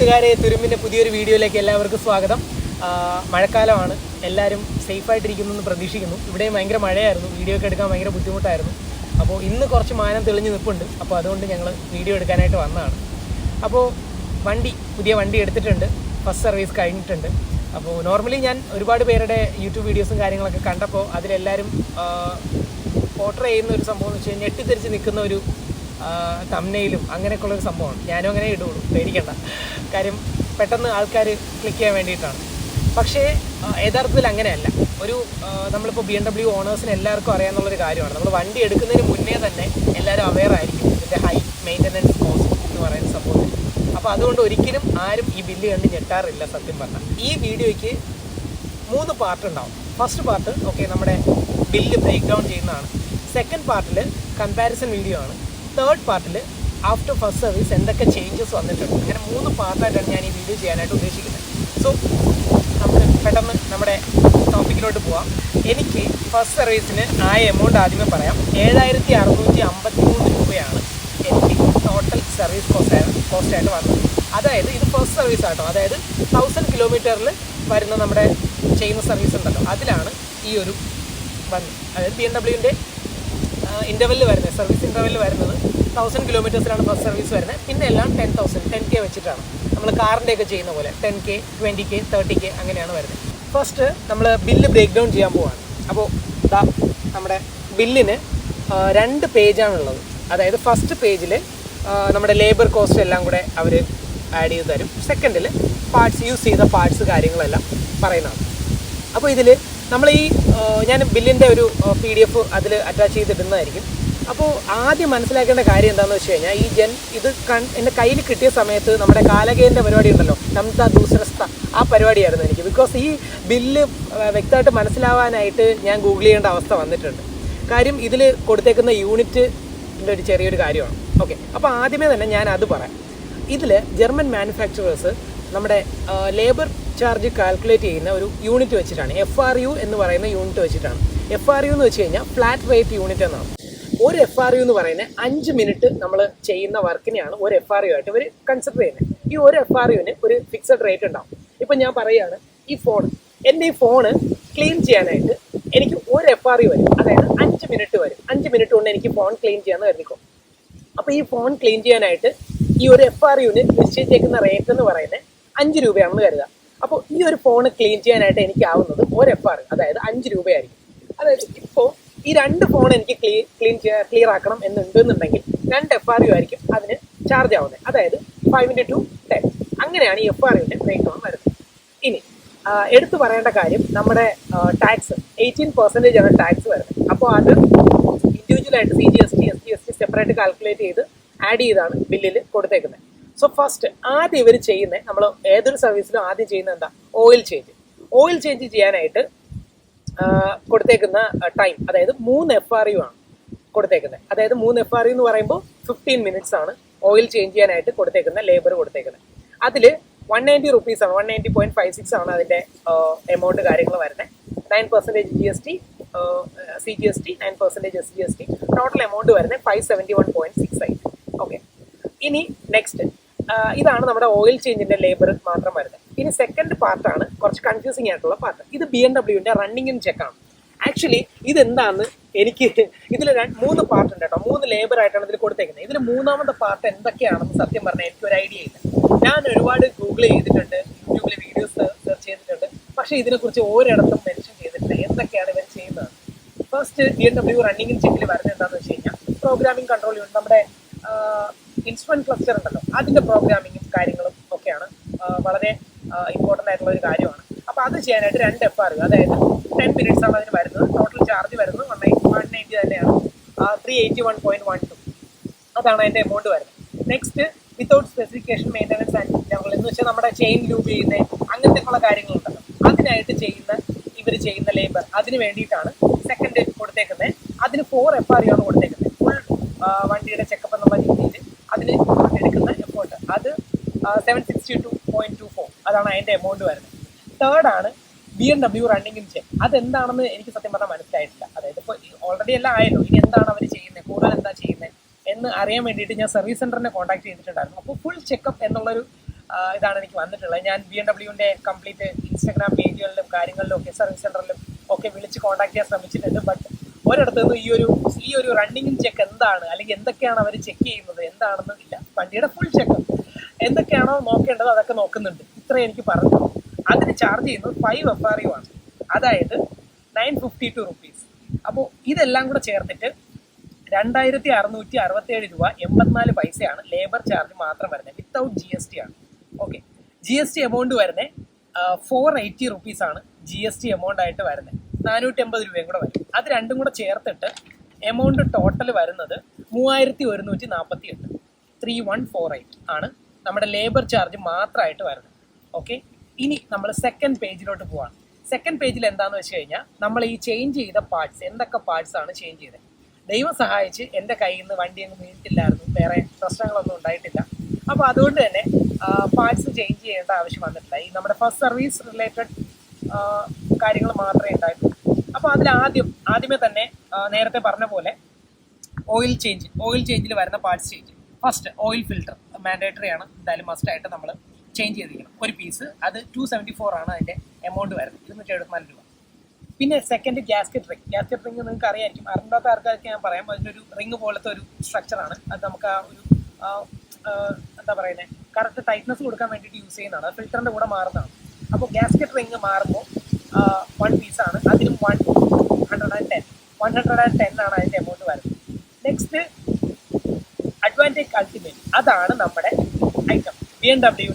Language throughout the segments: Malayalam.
കൂട്ടുകാരെ, തുരുമ്പിൻ്റെ പുതിയൊരു വീഡിയോയിലേക്ക് എല്ലാവർക്കും സ്വാഗതം. മഴക്കാലമാണ്, എല്ലാവരും സേഫായിട്ടിരിക്കുന്നു എന്ന് പ്രതീക്ഷിക്കുന്നു. ഇവിടെയും ഭയങ്കര മഴയായിരുന്നു, വീഡിയോ ഒക്കെ എടുക്കാൻ ഭയങ്കര ബുദ്ധിമുട്ടായിരുന്നു. അപ്പോൾ ഇന്ന് കുറച്ച് മാനം തെളിഞ്ഞ് നിൽപ്പുണ്ട്. അപ്പോൾ അതുകൊണ്ട് ഞങ്ങൾ വീഡിയോ എടുക്കാനായിട്ട് വന്നതാണ്. അപ്പോൾ പുതിയ വണ്ടി എടുത്തിട്ടുണ്ട്, ഫസ്റ്റ് സർവീസ് കഴിഞ്ഞിട്ടുണ്ട്. അപ്പോൾ നോർമലി ഞാൻ ഒരുപാട് പേരുടെ യൂട്യൂബ് വീഡിയോസും കാര്യങ്ങളൊക്കെ കണ്ടപ്പോൾ അതിലെല്ലാവരും പോർട്രേ ചെയ്യുന്ന ഒരു സംഭവം എന്ന് വെച്ച് കഴിഞ്ഞാൽ ഞെട്ടിത്തെറിച്ച് നിൽക്കുന്ന ഒരു തംബ്നെയിലും അങ്ങനെയൊക്കെയുള്ളൊരു സംഭവമാണ്. ഞാനും അങ്ങനെ ഇടുള്ളൂ, പേടിക്കണ്ട. കാര്യം പെട്ടെന്ന് ആൾക്കാർ ക്ലിക്ക് ചെയ്യാൻ വേണ്ടിയിട്ടാണ്. പക്ഷേ യഥാർത്ഥത്തിൽ അങ്ങനെയല്ല. നമ്മളിപ്പോൾ BMW ഓണേഴ്സിന് എല്ലാവർക്കും അറിയാമെന്നുള്ളൊരു കാര്യമാണ്. നമ്മൾ വണ്ടി എടുക്കുന്നതിന് മുന്നേ തന്നെ എല്ലാവരും അവെയർ ആയിരിക്കും ഇതിൻ്റെ ഹൈ മെയിൻ്റനൻസ് കോസ്റ്റ് എന്ന് പറയുന്ന സംഭവത്തിൽ. അപ്പോൾ അതുകൊണ്ട് ഒരിക്കലും ആരും ഈ ബില്ല് കണ്ട് ഞെട്ടാറില്ല സത്യം പറഞ്ഞാൽ. ഈ വീഡിയോയ്ക്ക് 3 പാർട്ട് ഉണ്ടാവും. ഫസ്റ്റ് പാർട്ട് നമ്മുടെ ബില്ല് ബ്രേക്ക് ഡൗൺ ചെയ്യുന്നതാണ്. സെക്കൻഡ് പാർട്ടിൽ കമ്പാരിസൺ വീഡിയോ ആണ്. തേർഡ് പാർട്ടിൽ ആഫ്റ്റർ ഫസ്റ്റ് സർവീസ് എന്തൊക്കെ ചേഞ്ചസ് വന്നിട്ടുണ്ട്. അങ്ങനെ 3 പാർട്ടായിട്ടാണ് ഞാൻ ഈ വീഡിയോ ചെയ്യാനായിട്ട് ഉദ്ദേശിക്കുന്നത്. സോ നമുക്ക് പെട്ടെന്ന് നമ്മുടെ ടോപ്പിക്കിലോട്ട് പോവാം. എനിക്ക് ഫസ്റ്റ് സർവീസിന് ആയ എമൗണ്ട് ആദ്യമേ പറയാം. 7653 രൂപയാണ് എനിക്ക് ടോട്ടൽ സർവീസ് കോസ്റ്റായിട്ട് വന്നത്. അതായത് ഇത് ഫസ്റ്റ് സർവീസ് ആട്ടോ. അതായത് 1000 കിലോമീറ്ററിൽ വരുന്ന നമ്മുടെ ചെയ്യുന്ന സർവീസ് ഉണ്ടല്ലോ, അതിലാണ് ഈ ഒരു വന്നത്. അതായത് BMWൻ്റെ ഇൻ്റർവെല്ലിൽ വരുന്നത്, സർവീസ് ഇൻ്റർവെല്ലിൽ വരുന്നത് 1000 കിലോമീറ്റേഴ്സിലാണ് ഫസ്റ്റ് സർവീസ് വരുന്നത്. പിന്നെ എല്ലാം 10K വെച്ചിട്ടാണ്. നമ്മൾ കാറിൻ്റെയൊക്കെ ചെയ്യുന്ന പോലെ 10K, 20K, 30K അങ്ങനെയാണ് വരുന്നത്. ഫസ്റ്റ് നമ്മൾ ബില്ല് ബ്രേക്ക് ഡൗൺ ചെയ്യാൻ പോവാണ്. അപ്പോൾ നമ്മുടെ ബില്ലിന് 2 പേജാണുള്ളത്. അതായത് ഫസ്റ്റ് പേജിൽ നമ്മുടെ ലേബർ കോസ്റ്റ് എല്ലാം കൂടെ അവർ ആഡ് ചെയ്ത് തരും. സെക്കൻഡിൽ യൂസ് ചെയ്ത പാർട്സ് കാര്യങ്ങളെല്ലാം പറയുന്നതാണ്. അപ്പോൾ ഇതിൽ നമ്മൾ ഞാൻ ബില്ലിൻ്റെ ഒരു PDF അതിൽ അറ്റാച്ച് ചെയ്തിടുന്നതായിരിക്കും. അപ്പോൾ ആദ്യം മനസ്സിലാക്കേണ്ട കാര്യം എന്താണെന്ന് വെച്ച് കഴിഞ്ഞാൽ ഇത് എൻ്റെ കയ്യിൽ കിട്ടിയ സമയത്ത് നമ്മുടെ കാലകേൻ്റെ പരിപാടി ഉണ്ടല്ലോ, നംത ദൂസരസ്ഥ, ആ പരിപാടിയായിരുന്നു എനിക്ക്. ബിക്കോസ് ഈ ബില്ല് വ്യക്തമായിട്ട് മനസ്സിലാവാനായിട്ട് ഞാൻ ഗൂഗിൾ ചെയ്യേണ്ട അവസ്ഥ വന്നിട്ടുണ്ട്. കാര്യം ഇതിൽ കൊടുത്തേക്കുന്ന യൂണിറ്റിൻ്റെ ഒരു ചെറിയൊരു കാര്യമാണ്. ഓക്കെ, അപ്പോൾ ആദ്യമേ തന്നെ ഞാൻ അത് പറയാം. ഇതിൽ ജർമ്മൻ മാനുഫാക്ചറേഴ്സ് നമ്മുടെ ലേബർ ചാർജ് കാൽക്കുലേറ്റ് ചെയ്യുന്ന ഒരു യൂണിറ്റ് വെച്ചിട്ടാണ്. FRU എന്ന് പറയുന്ന യൂണിറ്റ് വെച്ചിട്ടാണ്. FRU എന്ന് വെച്ച് കഴിഞ്ഞാൽ ഫ്ലാറ്റ് റേറ്റ് യൂണിറ്റ് എന്നാണ്. ഒരു FRU എന്ന് പറയുന്നത് 5 മിനിറ്റ് നമ്മൾ ചെയ്യുന്ന വർക്കിനെയാണ് ഒരു FRU ആയിട്ട് ഇവർ കൺസിഡർ ചെയ്യുന്നത്. ഈ ഒരു FRUവിന് ഒരു ഫിക്സഡ് റേറ്റ് ഉണ്ടാവും. ഇപ്പം ഞാൻ പറയുകയാണ്, എൻ്റെ ഈ ഫോണ് ക്ലീൻ ചെയ്യാനായിട്ട് എനിക്ക് ഒരു FRU വരും. അതായത് 5 മിനിറ്റ് വരും. 5 മിനിറ്റ് കൊണ്ട് എനിക്ക് ഫോൺ ക്ലീൻ ചെയ്യാമെന്ന് കരുതിക്കോ. അപ്പോൾ ഈ ഫോൺ ക്ലീൻ ചെയ്യാനായിട്ട് ഈ ഒരു FRUവിന് നിശ്ചയിച്ചേക്കുന്ന റേറ്റ് എന്ന് പറയുന്നത് 5 രൂപയാണെന്ന് കരുതുക. അപ്പോൾ ഈ ഒരു ഫോൺ ക്ലീൻ ചെയ്യാനായിട്ട് എനിക്ക് ആവുന്നത് ഒരു FRU, അതായത് 5 രൂപയായിരിക്കും. അതായത് ഇപ്പോൾ ഈ 2 ഫോൺ എനിക്ക് ക്ലിയർ ആക്കണം എന്നുണ്ടെന്നുണ്ടെങ്കിൽ 2 FRU ആയിരിക്കും അതിന് ചാർജ് ആവുന്നത്. അതായത് 5 × 2 10. അങ്ങനെയാണ് ഈ FRUവിൻ്റെ ബ്രേക്ക് ഡൗൺ വരുന്നത്. ഇനി എടുത്തു പറയേണ്ട കാര്യം, നമ്മുടെ ടാക്സ് 18% ആണ് ടാക്സ് വരുന്നത്. അപ്പോൾ അത് ഇൻഡിവിജ്വലായിട്ട് CGST, SGST സെപ്പറേറ്റ് കാൽക്കുലേറ്റ് ചെയ്ത് ആഡ് ചെയ്താണ് ബില്ലിൽ കൊടുത്തേക്കുന്നത്. സോ ഫസ്റ്റ് ആദ്യം ഇവർ ചെയ്യുന്നത്, നമ്മൾ ഏതൊരു സർവീസിലും ആദ്യം ചെയ്യുന്നത് എന്താ, ഓയിൽ ചേഞ്ച് ചെയ്യാനായിട്ട് കൊടുത്തേക്കുന്ന ടൈം, അതായത് 3 FRU ആണ് കൊടുത്തേക്കുന്നത്. അതായത് 3 FRU എന്ന് പറയുമ്പോൾ 15 മിനിറ്റ്സ് ആണ് ഓയിൽ ചേഞ്ച് ചെയ്യാനായിട്ട് കൊടുത്തേക്കുന്ന ലേബർ കൊടുത്തേക്കുന്നത്. അതിൽ 190 റുപ്പീസാണ്, 190.56 ആണ് അതിൻ്റെ എമൗണ്ട് കാര്യങ്ങൾ വരുന്നത്. 9% GST, CGST, 9% SGST, total amount വരുന്നത് 571.68. ഓക്കെ, ഇനി നെക്സ്റ്റ് ഇതാണ് നമ്മുടെ ഓയിൽ ചേഞ്ചിൻ്റെ ലേബർ മാത്രം വരുന്നത്. ഇനി സെക്കൻഡ് പാർട്ടാണ് കുറച്ച് കൺഫ്യൂസിങ് ആയിട്ടുള്ള പാർട്ട്. ഇത് BMWൻ്റെ റണ്ണിങ് ഇൻ ചെക്കാണ്. ആക്ച്വലി ഇതെന്താണെന്ന് ഇതിൽ 3 പാർട്ട് ഉണ്ട് കേട്ടോ. 3 ലേബർ ആയിട്ടാണ് ഇതിൽ കൊടുത്തേക്കുന്നത്. ഇതിൽ 3ാമത്തെ പാർട്ട് എന്തൊക്കെയാണെന്ന് സത്യം പറഞ്ഞാൽ എനിക്കൊരു ഐഡിയ ഇല്ല. ഞാൻ ഒരുപാട് ഗൂഗിൾ ചെയ്തിട്ടുണ്ട്, യൂട്യൂബിൽ വീഡിയോസ് സെർച്ച് ചെയ്തിട്ടുണ്ട്. പക്ഷേ ഇതിനെക്കുറിച്ച് ഒരിടത്തും മെൻഷൻ ചെയ്തിട്ടില്ല എന്തൊക്കെയാണ് ഇവർ ചെയ്യുന്നത്. ഫസ്റ്റ് BMW റണ്ണിങ് ഇൻ ചെക്കിൽ വരുന്നത് എന്താണെന്ന് വെച്ച് കഴിഞ്ഞാൽ പ്രോഗ്രാമിംഗ് കൺട്രോൾ യൂണിറ്റ്, നമ്മുടെ ഇൻസ്ട്രുമെന്റ് ക്ലസ്റ്റർ ഉണ്ടല്ലോ, അതിൻ്റെ പ്രോഗ്രാമിങ്ങും കാര്യങ്ങളും ഒക്കെയാണ് വളരെ ഇമ്പോർട്ടൻ്റ് ആയിട്ടുള്ള ഒരു കാര്യമാണ്. അപ്പോൾ അത് ചെയ്യാനായിട്ട് 2 FRU, അതായത് 10 മിനിറ്റ്സ് ആണ് അതിന് വരുന്നത്. ടോട്ടൽ ചാർജ് വരുന്നത് 190 തന്നെയാണ്, 381.12. അതാണ് അതിൻ്റെ എമൗണ്ട് വരുന്നത്. Next, without specification maintenance and interval എന്ന് വെച്ചാൽ നമ്മുടെ ചെയിൻ ലൂബ് ചെയ്യുന്ന അങ്ങനത്തെയുള്ള കാര്യങ്ങളുണ്ടല്ലോ, അതിനായിട്ട് ഇവർ ചെയ്യുന്ന ലേബർ, അതിന് വേണ്ടിയിട്ടാണ് സെക്കൻഡ് കൊടുത്തേക്കുന്നത്. അതിന് 4 FRU ആണ് കൊടുത്തേക്കുന്നത്. ഫുൾ വണ്ടിയുടെ ചെക്കപ്പ് എന്നുള്ള രീതിയിൽ അതിന് എടുക്കുന്ന എമൗണ്ട് അത് 762.24. അതാണ് അതിൻ്റെ എമൗണ്ട് വരുന്നത്. തേർഡാണ് BMW റണ്ണിങ് ഇൻ ചെക്ക്. അതെന്താണെന്ന് എനിക്ക് സത്യം പറഞ്ഞാൽ മനസ്സിലായിട്ടില്ല. അതായത് ഇപ്പോൾ ഓൾറെഡി എല്ലാം ആയല്ലോ, ഇനി എന്താണ് അവർ ചെയ്യുന്നത്, കൂടുതൽ എന്താ ചെയ്യുന്നത് എന്ന് അറിയാൻ വേണ്ടിയിട്ട് ഞാൻ സർവീസ് സെൻ്ററിനെ കോൺടാക്ട് ചെയ്തിട്ടുണ്ടായിരുന്നു. അപ്പോൾ ഫുൾ ചെക്കപ്പ് എന്നുള്ളൊരു ഇതാണ് എനിക്ക് വന്നിട്ടുള്ളത്. ഞാൻ BMW കംപ്ലീറ്റ് ഇൻസ്റ്റാഗ്രാം പേജുകളിലും കാര്യങ്ങളിലും ഒക്കെ സർവീസ് സെൻ്ററിലും ഒക്കെ വിളിച്ച് കോൺടാക്ട് ചെയ്യാൻ ശ്രമിച്ചിട്ടുണ്ട്. ബട്ട് ഒരിടത്തു നിന്നും ഈ ഒരു റണ്ണിങ് ചെക്ക് എന്താണ്, അല്ലെങ്കിൽ എന്തൊക്കെയാണ് അവർ ചെക്ക് ചെയ്യുന്നത് എന്താണെന്ന് ഇല്ല. വണ്ടിയുടെ ഫുൾ ചെക്ക് എന്തൊക്കെയാണോ നോക്കേണ്ടത് അതൊക്കെ നോക്കുന്നുണ്ട്. ഇത്ര എനിക്ക് പറഞ്ഞു. അതിന് ചാർജ് ചെയ്യുന്നത് 5 FRU ആണ്, അതായത് 952 റുപ്പീസ്. അപ്പോൾ ഇതെല്ലാം കൂടെ ചേർത്തിട്ട് 2667 രൂപ 84 പൈസയാണ് ലേബർ ചാർജ് മാത്രം വരുന്നത്, വിത്തൗട്ട് GST ആണ്. ഓക്കെ, GST എമൗണ്ട് വരുന്നത് 480 റുപ്പീസാണ് GST എമൗണ്ട് ആയിട്ട് വരുന്നത്. 480 രൂപയും കൂടെ വരും. അത് രണ്ടും കൂടെ ചേർത്തിട്ട് എമൗണ്ട് ടോട്ടൽ വരുന്നത് 3148, 3148 ആണ് നമ്മുടെ ലേബർ ചാർജ് മാത്രമായിട്ട് വരുന്നത്. ഓക്കെ, ഇനി നമ്മൾ സെക്കൻഡ് പേജിലോട്ട് പോവാണ്. സെക്കൻഡ് പേജിൽ എന്താണെന്ന് വെച്ച് കഴിഞ്ഞാൽ നമ്മൾ ഈ ചേഞ്ച് ചെയ്ത പാർട്സ്, എന്തൊക്കെ പാർട്സ് ആണ് ചേഞ്ച് ചെയ്തത്. ദൈവം സഹായിച്ച് എൻ്റെ കയ്യിൽ നിന്ന് വണ്ടി അങ്ങ് വീണിട്ടില്ലായിരുന്നു, വേറെ പ്രശ്നങ്ങളൊന്നും ഉണ്ടായിട്ടില്ല. അപ്പോൾ അതുകൊണ്ട് തന്നെ പാർട്സ് ചേഞ്ച് ചെയ്യേണ്ട ആവശ്യം വന്നിട്ടില്ല. ഈ നമ്മുടെ ഫസ്റ്റ് സർവീസ് റിലേറ്റഡ് കാര്യങ്ങൾ മാത്രമേ ഉണ്ടായിട്ടുള്ളൂ. അപ്പോൾ അതിൽ ആദ്യമേ തന്നെ നേരത്തെ പറഞ്ഞ പോലെ ഓയിൽ ചേഞ്ചിൽ വരുന്ന parts change. First oil filter mandatory ആണ്, എന്തായാലും മസ്റ്റായിട്ട് നമ്മൾ ചേഞ്ച് ചെയ്തിരിക്കണം. ഒരു പീസ് അത് 274 ആണ് അതിൻ്റെ എമൗണ്ട് വരുന്നത്, 274 രൂപ. പിന്നെ സെക്കൻഡ് ഗ്യാസ്കറ്റ് റിംഗ് നിങ്ങൾക്ക് അറിയായിരിക്കും. അറിയാത്ത ആൾക്കാർക്ക് ഞാൻ പറയാം, അതിനൊരു റിംഗ് പോലത്തെ ഒരു സ്ട്രക്ചറാണ്. അത് നമുക്ക് ആ ഒരു എന്താ പറയുന്നത്, കറക്റ്റ് ടൈറ്റ്നസ് കൊടുക്കാൻ വേണ്ടിയിട്ട് യൂസ് ചെയ്യുന്നതാണ്. അത് ഫിൽറ്ററിൻ്റെ കൂടെ മാറുന്നതാണ്. അപ്പോൾ ഗ്യാസ്കറ്റ് റിംഗ് മാറുമ്പോൾ 1 പീസാണ്, അതിനും 110 ആണ് അതിൻ്റെ എമൗണ്ട് വരുന്നത്. നെക്സ്റ്റ് അഡ്വാൻറ്റേജ് അൾട്ടിമേറ്റ്, അതാണ് നമ്മുടെ ഐറ്റം. BMW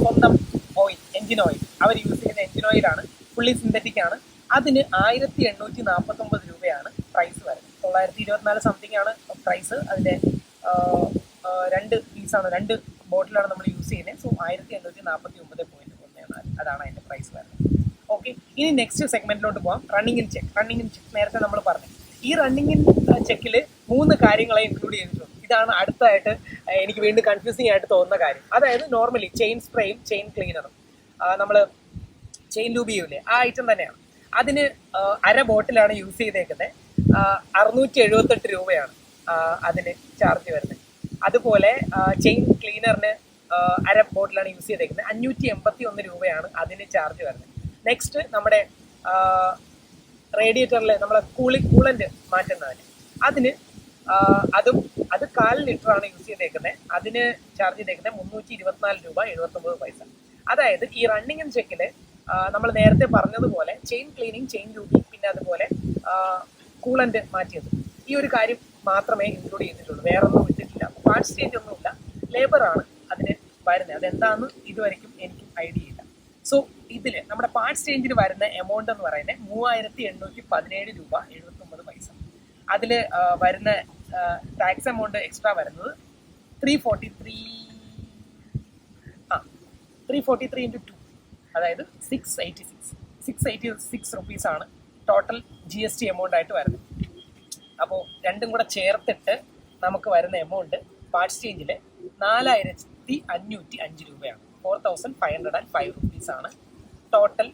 സ്വന്തം ഓയിൽ, എൻജിൻ ഓയിൽ. അവർ യൂസ് ചെയ്യുന്ന എൻജിൻ ഓയിലാണ്, ഫുള്ളി സിന്തറ്റിക് ആണ്. അതിന് 1849 രൂപയാണ് പ്രൈസ് വരുന്നത്. 924 സംതിങ് ആണ് പ്രൈസ്. അതിൻ്റെ 2 പീസാണ്, 2 ബോട്ടിലാണ് നമ്മൾ യൂസ് ചെയ്യുന്നത്. സോ 1849.14, അതാണ് അതിൻ്റെ പ്രൈസ് വരുന്നത്. ഓക്കെ, ഇനി നെക്സ്റ്റ് സെഗ്മെന്റിലോട്ട് പോകാം. റണ്ണിങ് ഇൻ ചെക്ക് നേരത്തെ നമ്മൾ പറഞ്ഞു. ഈ റണ്ണിങ് ഇൻ ചെക്കിൽ 3 കാര്യങ്ങളെ ഇൻക്ലൂഡ് ചെയ്തിട്ടുണ്ട്. ഇതാണ് അടുത്തായിട്ട് എനിക്ക് വീണ്ടും കൺഫ്യൂസിങ് ആയിട്ട് തോന്നുന്ന കാര്യം. അതായത് നോർമലി ചെയിൻ സ്പ്രേയും ചെയിൻ ക്ലീനറും, നമ്മൾ ചെയിൻ ലൂബ് ചെയ്യൂലേ, ആ ഐറ്റം തന്നെയാണ്. അതിന് 1/2 ബോട്ടിലാണ് യൂസ് ചെയ്തേക്കുന്നത്. 678 രൂപയാണ് അതിന് ചാർജ് വരുന്നത്. അതുപോലെ ചെയിൻ ക്ലീനറിന് 1/2 ബോട്ടിലാണ് യൂസ് ചെയ്തേക്കുന്നത്. 581 രൂപയാണ് അതിന് ചാർജ് വരുന്നത്. നെക്സ്റ്റ് നമ്മുടെ റേഡിയേറ്ററിൽ നമ്മളെ കൂളൻ്റ് മാറ്റുന്നതിന്, അതിന് അത് 1/4 ലിറ്ററാണ് യൂസ് ചെയ്തേക്കുന്നത്. അതിന് ചാർജ് ചെയ്തേക്കുന്നത് 324 രൂപ 79 പൈസ. അതായത് ഈ റണ്ണിങ് ഇൻ ചെക്കിൽ നമ്മൾ നേരത്തെ പറഞ്ഞതുപോലെ ചെയിൻ ക്ലീനിങ്, ചെയിൻ ലൂബിങ്, പിന്നെ അതുപോലെ കൂളൻ്റ് മാറ്റിയത്, ഈ ഒരു കാര്യം മാത്രമേ ഇൻക്ലൂഡ് ചെയ്തിട്ടുള്ളൂ. വേറെ ഒന്നും വിട്ടിട്ടില്ല. പാർട്സ് ചേഞ്ച് ഒന്നുമില്ല. ലേബറാണ് അതിന് വരുന്നത്. അതെന്താണെന്ന് ഇതുവരെയ്ക്കും എനിക്ക് ഐഡിയ ഇല്ല. സോ ഇതിൽ നമ്മുടെ പാർട്സ് ചേഞ്ചിന് വരുന്ന എമൗണ്ട് എന്ന് പറയുന്നത് 3817 രൂപ 79 പൈസ. അതിൽ വരുന്ന ടാക്സ് എമൗണ്ട് എക്സ്ട്രാ വരുന്നത് 343 × 2, അതായത് 686 റുപ്പീസാണ് ടോട്ടൽ GST എമൗണ്ട് ആയിട്ട് വരുന്നത്. അപ്പോൾ രണ്ടും കൂടെ ചേർത്തിട്ട് നമുക്ക് വരുന്ന എമൗണ്ട് പാർട്സ് ചേഞ്ചിൽ 4505 രൂപയാണ്. 4505 റുപ്പീസാണ് ടോട്ടൽ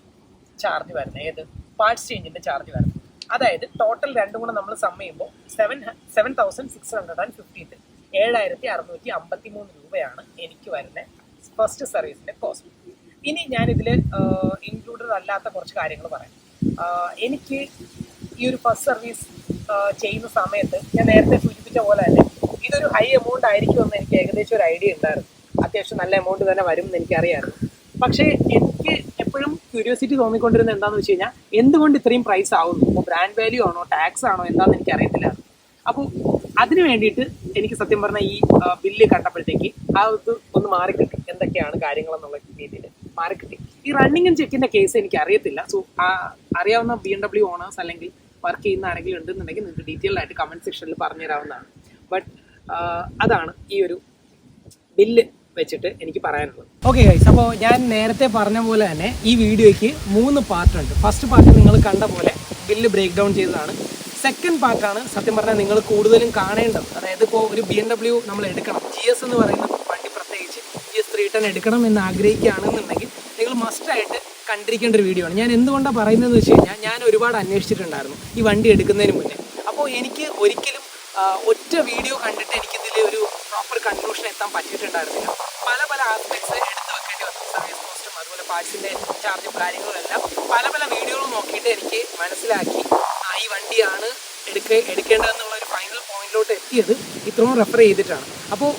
ചാർജ് വരുന്നത്. ഏത് പാർട്സ് ചേഞ്ചിൻ്റെ ചാർജ് വരുന്നത്. അതായത് ടോട്ടൽ രണ്ടും കൂടെ നമ്മൾ സം ചെയ്യുമ്പോൾ 7653, 7653 രൂപയാണ് എനിക്ക് വരുന്ന ഫസ്റ്റ് സർവീസിൻ്റെ കോസ്റ്റ്. ഇനി ഞാനിതിൽ ഇൻക്ലൂഡഡ് അല്ലാത്ത കുറച്ച് കാര്യങ്ങൾ പറയാം. എനിക്ക് ഈ ഒരു ഫസ്റ്റ് സർവീസ് ചെയ്യുന്ന സമയത്ത് ഞാൻ നേരത്തെ സൂചിപ്പിച്ച പോലെ തന്നെ ഇതൊരു ഹൈ എമൗണ്ട് ആയിരിക്കുമെന്ന് എനിക്ക് ഏകദേശം ഒരു ഐഡിയ ഉണ്ടായിരുന്നു. അത്യാവശ്യം നല്ല എമൗണ്ട് തന്നെ വരും എന്ന് എനിക്കറിയാമായിരുന്നു. പക്ഷേ എനിക്ക് എപ്പോഴും ക്യൂരിയോസിറ്റി തോന്നിക്കൊണ്ടിരുന്നത് എന്താണെന്ന് വെച്ച് കഴിഞ്ഞാൽ, എന്തുകൊണ്ട് ഇത്രയും പ്രൈസ് ആവുന്നു? ഇപ്പോൾ ബ്രാൻഡ് വാല്യൂ ആണോ, ടാക്സ് ആണോ, എന്താണെന്ന് എനിക്കറിയത്തില്ല. അപ്പോൾ അതിന് വേണ്ടിയിട്ട് എനിക്ക് സത്യം പറഞ്ഞാൽ ഈ ബില്ല് കണ്ടപ്പോഴത്തേക്ക് ആ ഒന്ന് മാറിക്കിട്ടി, എന്തൊക്കെയാണ് കാര്യങ്ങളെന്നുള്ള രീതിയിൽ മാറിക്കിട്ടി. ഈ റണ്ണിങ് ആൻഡ് ചെക്കിൻ്റെ കേസ് എനിക്ക് അറിയത്തില്ല. സോ അറിയാവുന്ന BMW ഓണേഴ്സ് അല്ലെങ്കിൽ വർക്ക് ചെയ്യുന്ന ആരെങ്കിലും ഉണ്ടെന്നുണ്ടെങ്കിൽ നിങ്ങൾക്ക് ഡീറ്റെയിൽഡ് ആയിട്ട് കമൻറ്റ് സെക്ഷനിൽ പറഞ്ഞു തരാവുന്നതാണ്. ബട്ട് അതാണ് ഈ ഒരു ബില്ല് വെച്ചിട്ട് എനിക്ക് പറയാനുള്ളത്. ഓക്കെ ഗൈസ്, അപ്പോൾ ഞാൻ നേരത്തെ പറഞ്ഞ പോലെ തന്നെ ഈ വീഡിയോയ്ക്ക് 3 പാർട്ടുണ്ട്. ഫസ്റ്റ് പാർട്ട് നിങ്ങൾ കണ്ട പോലെ ബില്ല് ബ്രേക്ക് ഡൗൺ ചെയ്തതാണ്. സെക്കൻഡ് പാർട്ടാണ് സത്യം പറഞ്ഞാൽ നിങ്ങൾ കൂടുതലും കാണേണ്ടത്. അതായത് ഇപ്പോൾ ഒരു BMW നമ്മൾ എടുക്കണം, GS എന്ന് പറയുന്ന വണ്ടി, പ്രത്യേകിച്ച് GS 310 എടുക്കണം എന്ന് ആഗ്രഹിക്കുകയാണെന്നുണ്ടെങ്കിൽ നിങ്ങൾ മസ്റ്റായിട്ട് കണ്ടിരിക്കേണ്ട ഒരു വീഡിയോ ആണ്. ഞാൻ എന്തുകൊണ്ടാണ് പറയുന്നതെന്ന് വെച്ച് കഴിഞ്ഞാൽ, ഞാൻ ഒരുപാട് അന്വേഷിച്ചിട്ടുണ്ടായിരുന്നു ഈ വണ്ടി എടുക്കുന്നതിന് മുന്നേ. അപ്പോൾ എനിക്ക് ഒരിക്കലും ഒറ്റ വീഡിയോ കണ്ടിട്ട് എനിക്കിതിൽ ഒരു പ്രോപ്പർ കൺക്ലൂഷൻ എത്താൻ പറ്റിയിട്ടുണ്ടായിരുന്നില്ല. പല ആസ്പെക്ട്സ് എടുത്ത് പാർട്സിൻ്റെ ചാർജും കാര്യങ്ങളും എല്ലാം പല പല വീഡിയോകൾ നോക്കിയിട്ട് എനിക്ക് മനസ്സിലാക്കി ഈ വണ്ടിയാണ് എടുക്കേണ്ടതെന്നുള്ള ഒരു ഫൈനൽ പോയിന്റിലോട്ട് എത്തിയത് ഇത്രയും റെഫർ ചെയ്തിട്ടാണ്. അപ്പോൾ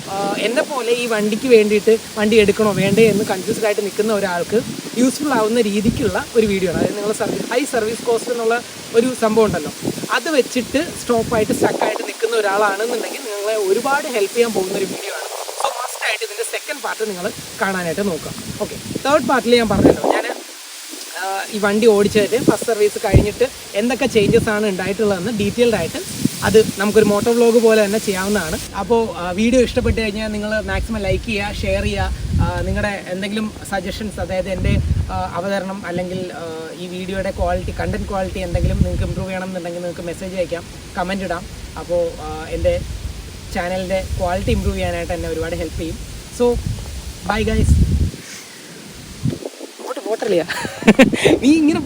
എന്നെ പോലെ ഈ വണ്ടിക്ക് വേണ്ടിയിട്ട് വണ്ടി എടുക്കണോ വേണ്ടേ എന്ന് കൺഫ്യൂസ്ഡ് ആയിട്ട് നിൽക്കുന്ന ഒരാൾക്ക് യൂസ്ഫുൾ ആവുന്ന രീതിക്കുള്ള ഒരു വീഡിയോ ആണ്. അതായത് നിങ്ങൾ ഹൈ സർവീസ് കോസ്റ്റ് എന്നുള്ള ഒരു സംഭവം ഉണ്ടല്ലോ, അത് വെച്ചിട്ട് സ്റ്റോപ്പായിട്ട് സ്റ്റക്കായിട്ട് നിൽക്കുന്ന ഒരാളാണെന്നുണ്ടെങ്കിൽ നിങ്ങളെ ഒരുപാട് ഹെൽപ്പ് ചെയ്യാൻ പോകുന്ന ഒരു വീഡിയോ ആണ്. സോ മസ്റ്റായിട്ട് ഇതിൻ്റെ സെക്കൻഡ് പാർട്ട് നിങ്ങൾ കാണാനായിട്ട് നോക്കുക. ഓക്കെ, തേർഡ് പാർട്ടിൽ ഞാൻ പറഞ്ഞല്ലോ, ഞാൻ ഈ വണ്ടി ഓടിച്ചതിട്ട് ഫസ്റ്റ് സർവീസ് കഴിഞ്ഞിട്ട് എന്തൊക്കെ ചേഞ്ചസ് ആണ് ഉണ്ടായിട്ടുള്ളതെന്ന് ഡീറ്റെയിൽഡ് ആയിട്ട് അത് നമുക്കൊരു മോട്ടോ വ്ലോഗ് പോലെ തന്നെ ചെയ്യാവുന്നതാണ്. അപ്പോൾ വീഡിയോ ഇഷ്ടപ്പെട്ട് കഴിഞ്ഞാൽ നിങ്ങൾ മാക്സിമം ലൈക്ക് ചെയ്യുക, ഷെയർ ചെയ്യുക. നിങ്ങളുടെ എന്തെങ്കിലും സജഷൻസ്, അതായത് എൻ്റെ അവതരണം അല്ലെങ്കിൽ ഈ വീഡിയോയുടെ ക്വാളിറ്റി, കണ്ടൻറ് ക്വാളിറ്റി എന്തെങ്കിലും നിങ്ങൾക്ക് ഇമ്പ്രൂവ് ചെയ്യണം എന്നുണ്ടെങ്കിൽ നിങ്ങൾക്ക് മെസ്സേജ് അയക്കാം, കമൻറ്റ് ഇടാം. അപ്പോൾ എൻ്റെ ചാനലിൻ്റെ ക്വാളിറ്റി ഇമ്പ്രൂവ് ചെയ്യാനായിട്ട് എന്നെ ഒരുപാട് ഹെൽപ്പ് ചെയ്യും. So bye guys. വോട്ടറില്ല നീ ഇങ്ങനെ